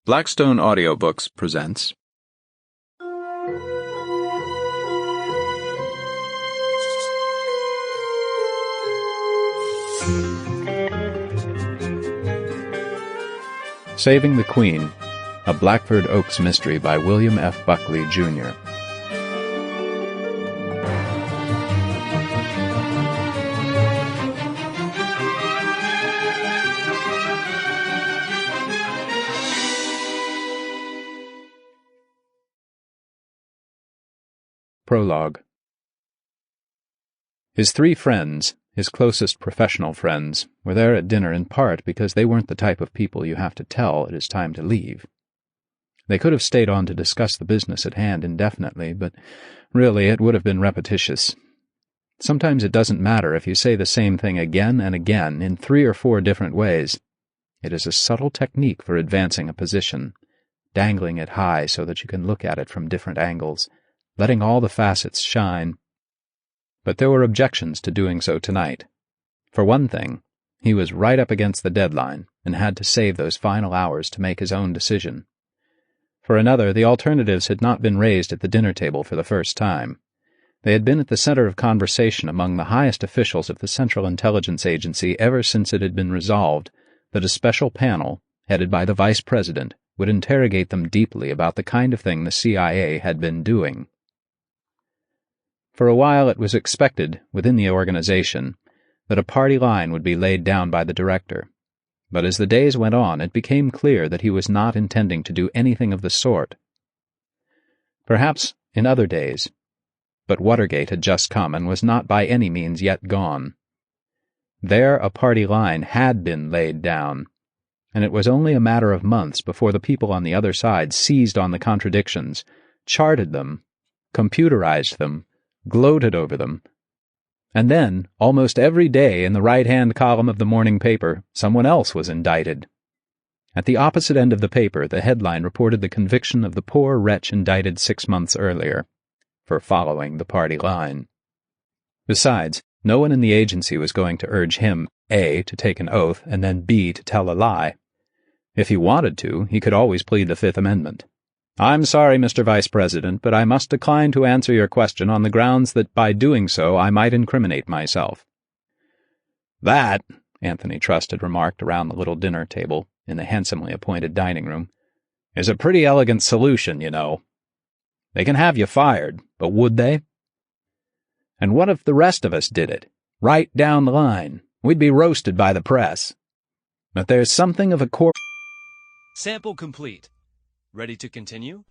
Blackstone Audiobooks presents Saving the Queen, a Blackford Oakes mystery by William F. Buckley, Jr. Prologue. His three friends, his closest professional friends, were there at dinner in part because they weren't the type of people you have to tell it is time to leave. They could have stayed on to discuss the business at hand indefinitely, but really it would have been repetitious. Sometimes it doesn't matter if you say the same thing again and again in 3 or 4 different ways. It is a subtle technique for advancing a position, dangling it high so that you can look at it from different angles, letting all the facets shine. But there were objections to doing so tonight. For one thing, he was right up against the deadline and had to save those final hours to make his own decision. For another, the alternatives had not been raised at the dinner table for the first time. They had been at the center of conversation among the highest officials of the Central Intelligence Agency ever since it had been resolved that a special panel, headed by the Vice President, would interrogate them deeply about the kind of thing the CIA had been doing. For a while it was expected, within the organization, that a party line would be laid down by the director, but as the days went on it became clear that he was not intending to do anything of the sort. Perhaps in other days, but Watergate had just come and was not by any means yet gone. There a party line had been laid down, and it was only a matter of months before the people on the other side seized on the contradictions, charted them, computerized them, gloated over them. And then, almost every day in the right-hand column of the morning paper, someone else was indicted. At the opposite end of the paper, the headline reported the conviction of the poor wretch indicted 6 months earlier, for following the party line. Besides, no one in the agency was going to urge him, A, to take an oath, and then B, to tell a lie. If he wanted to, he could always plead the Fifth Amendment. "I'm sorry, Mr. Vice President, but I must decline to answer your question on the grounds that by doing so I might incriminate myself." "That," Anthony Trust had remarked around the little dinner table in the handsomely appointed dining room, "is a pretty elegant solution, you know. They can have you fired, but would they? And what if the rest of us did it? Right down the line. We'd be roasted by the press. But there's something of a Sample complete. Ready to continue?